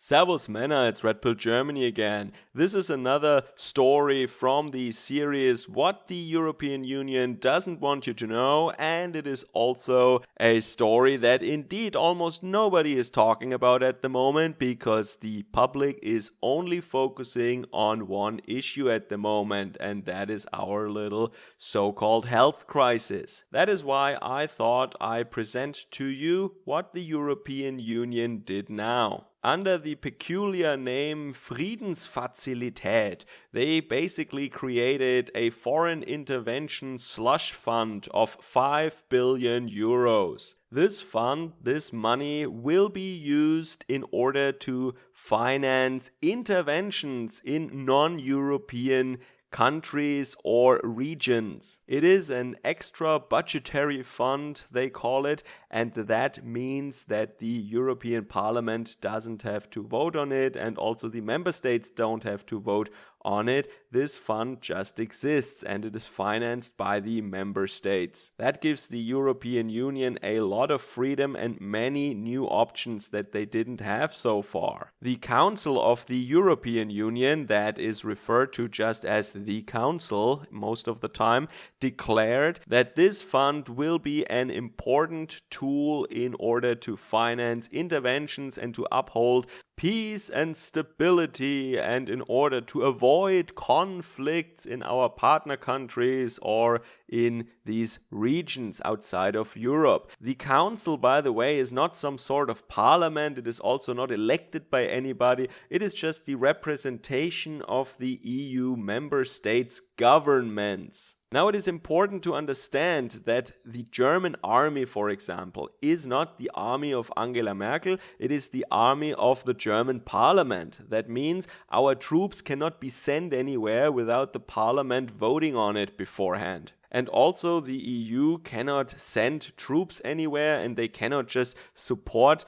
Servus Männer, it's Red Pill Germany again. This is another story from the series What the European Union Doesn't Want You to Know, and it is also a story that indeed almost nobody is talking about at the moment because the public is only focusing on one issue at the moment, and that is our little so-called health crisis. That is why I thought I'd present to you what the European Union did now. Under the peculiar name Friedensfazilität, they basically created a foreign intervention slush fund of 5 billion euros. This fund, this money, will be used in order to finance interventions in non-European countries or regions. It is an extra budgetary fund, they call it, and that means that the European Parliament doesn't have to vote on it, and also the member states don't have to vote on it. This fund just exists and it is financed by the member states. That gives the European Union a lot of freedom and many new options that they didn't have so far. The Council of the European Union, that is referred to just as the Council most of the time, declared that this fund will be an important tool in order to finance interventions and to uphold peace and stability, and in order to avoid conflicts in our partner countries or in these regions outside of Europe. The Council, by the way, is not some sort of parliament. It is also not elected by anybody. It is just the representation of the EU member states' governments. Now, it is important to understand that the German army, for example, is not the army of Angela Merkel, it is the army of the German parliament. That means our troops cannot be sent anywhere without the parliament voting on it beforehand. And also the EU cannot send troops anywhere, and they cannot just support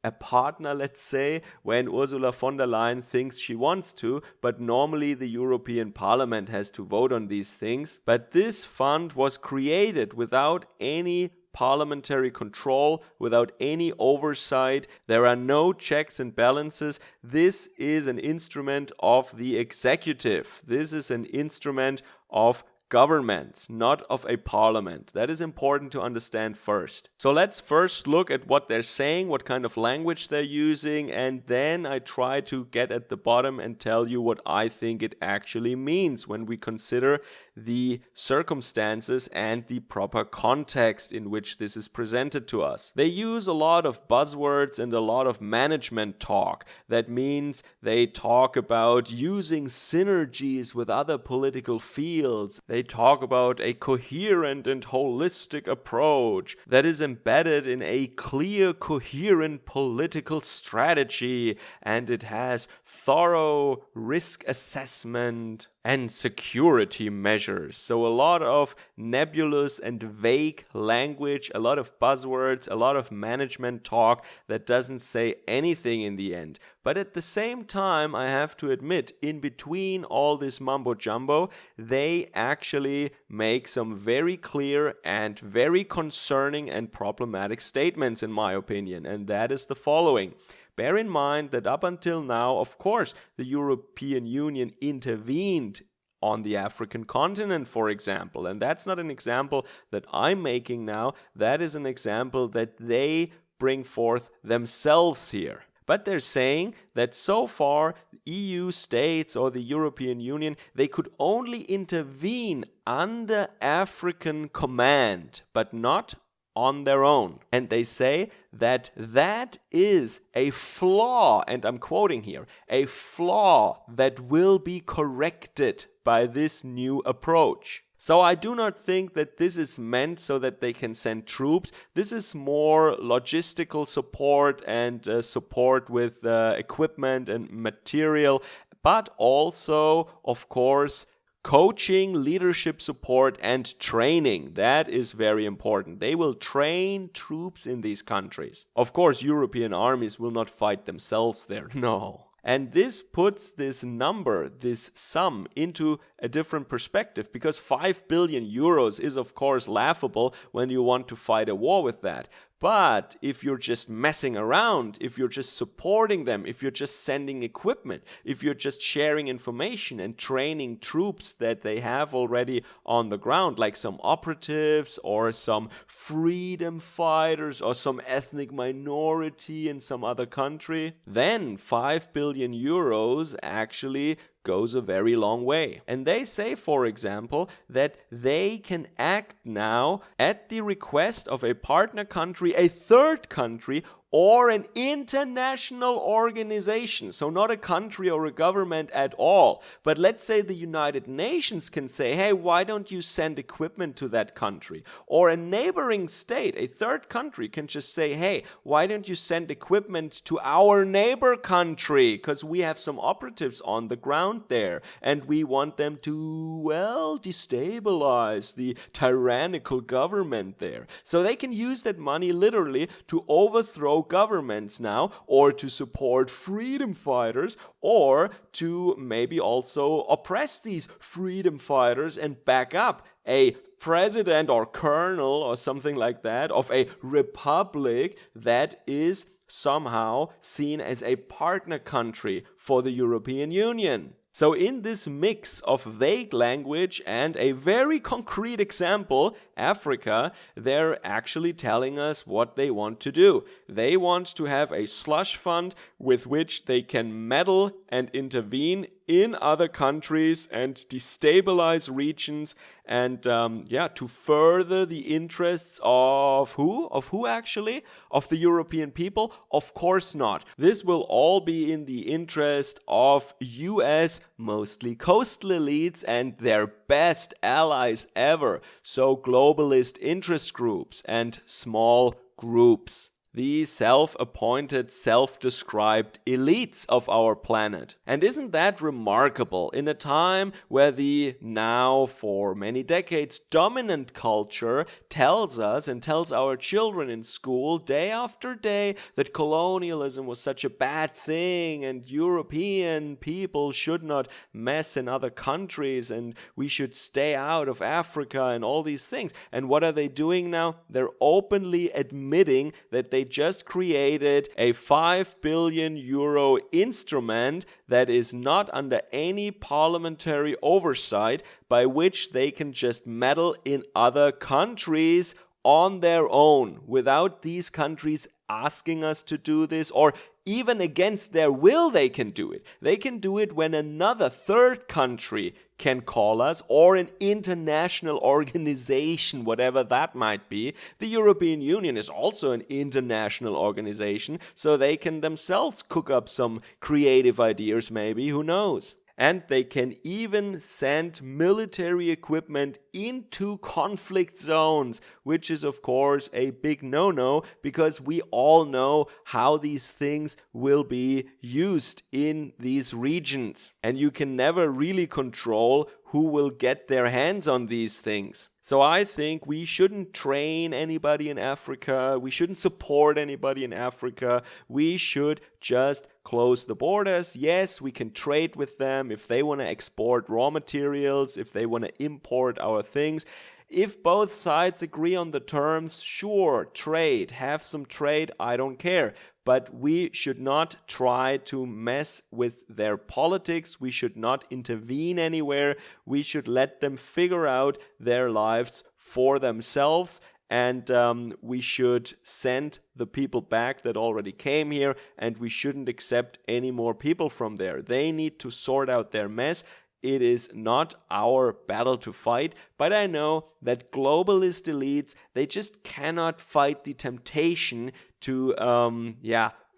a partner, let's say, when Ursula von der Leyen thinks she wants to, but normally the European Parliament has to vote on these things. But this fund was created without any parliamentary control, without any oversight. There are no checks and balances. This is an instrument of the executive. This is an instrument of governments, not of a parliament. That is important to understand first. So let's first look at what they're saying, what kind of language they're using, and then I try to get at the bottom and tell you what I think it actually means when we consider the circumstances and the proper context in which this is presented to us. They use a lot of buzzwords and a lot of management talk. That means they talk about using synergies with other political fields. They talk about a coherent and holistic approach that is embedded in a clear, coherent political strategy, and it has thorough risk assessment and security measures. So a lot of nebulous and vague language, a lot of buzzwords, a lot of management talk that doesn't say anything in the end. But at the same time, I have to admit, in between all this mumbo jumbo, they actually make some very clear and very concerning and problematic statements, in my opinion, and that is the following. Bear in mind that up until now, of course, the European Union intervened on the African continent, for example. And that's not an example that I'm making now. That is an example that they bring forth themselves here. But they're saying that so far, EU states or the European Union, they could only intervene under African command, but not on their own. And they say that that is a flaw, and I'm quoting here, a flaw that will be corrected by this new approach. So I do not think that this is meant so that they can send troops. This is more logistical support and support with equipment and material, but also, of course, coaching, leadership support, and training. That is very important. They will train troops in these countries. Of course, European armies will not fight themselves there. No. And this puts this number, this sum, into a different perspective, because 5 billion euros is of course laughable when you want to fight a war with that. But if you're just messing around, if you're just supporting them, if you're just sending equipment, if you're just sharing information and training troops that they have already on the ground, like some operatives or some freedom fighters or some ethnic minority in some other country, then 5 billion euros actually goes a very long way. And they say, for example, that they can act now at the request of a partner country, a third country, or an international organization. So not a country or a government at all. But let's say the United Nations can say, hey, why don't you send equipment to that country? Or a neighboring state, a third country, can just say, hey, why don't you send equipment to our neighbor country? Because we have some operatives on the ground there, and we want them to, well, destabilize the tyrannical government there. So they can use that money literally to overthrow governments now, or to support freedom fighters, or to maybe also oppress these freedom fighters and back up a president or colonel or something like that of a republic that is somehow seen as a partner country for the European Union. So in this mix of vague language and a very concrete example, Africa, they're actually telling us what they want to do. They want to have a slush fund with which they can meddle and intervene in other countries and destabilize regions and to further the interests of who? Of who actually? Of the European people? Of course not. This will all be in the interest of US, mostly coastal elites and their best allies ever. So globalist interest groups and small groups. The self-appointed, self-described elites of our planet. And isn't that remarkable? In a time where the now for many decades dominant culture tells us and tells our children in school day after day that colonialism was such a bad thing and European people should not mess in other countries and we should stay out of Africa and all these things. And what are they doing now? They're openly admitting that they just created a 5 billion euro instrument that is not under any parliamentary oversight, by which they can just meddle in other countries on their own without these countries asking us to do this, or even against their will they can do it. They can do it when another third country can call us, or an international organization, whatever that might be. The European Union is also an international organization, so they can themselves cook up some creative ideas maybe, who knows. And they can even send military equipment into conflict zones, which is of course a big no-no, because we all know how these things will be used in these regions. And you can never really control who will get their hands on these things. So I think we shouldn't train anybody in Africa. We shouldn't support anybody in Africa. We should just close the borders. Yes, we can trade with them if they want to export raw materials, if they want to import our things. If both sides agree on the terms, sure, trade, have some trade, I don't care. But we should not try to mess with their politics. We should not intervene anywhere. We should let them figure out their lives for themselves. And we should send the people back that already came here. And we shouldn't accept any more people from there. They need to sort out their mess. It is not our battle to fight, but I know that globalist elites, they just cannot fight the temptation to,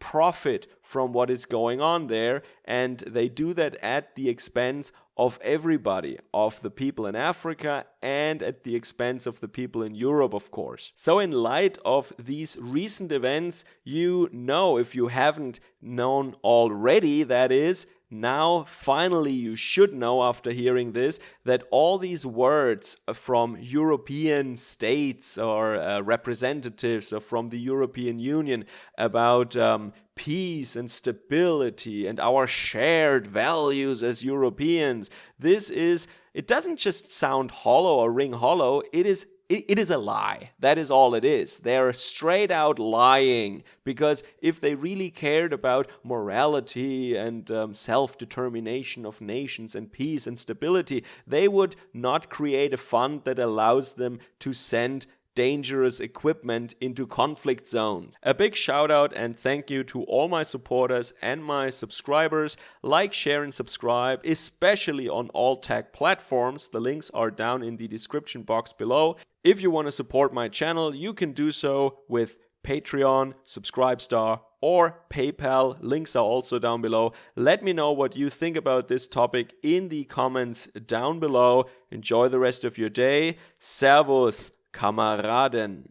profit from what is going on there, and they do that at the expense of everybody, of the people in Africa and at the expense of the people in Europe, of course. So in light of these recent events, you know, if you haven't known already, that is, now, finally, you should know after hearing this that all these words from European states or representatives or from the European Union about peace and stability and our shared values as Europeans, it doesn't just sound hollow or ring hollow, it is it is a lie. That is all it is. They're straight out lying, because if they really cared about morality and self-determination of nations and peace and stability, they would not create a fund that allows them to send dangerous equipment into conflict zones. A big shout out and thank you to all my supporters and my subscribers. Like, share and subscribe, especially on all tech platforms. The links are down in the description box below. If you want to support my channel, you can do so with Patreon, Subscribestar, or PayPal. Links are also down below. Let me know what you think about this topic in the comments down below. Enjoy the rest of your day. Servus, Kameraden.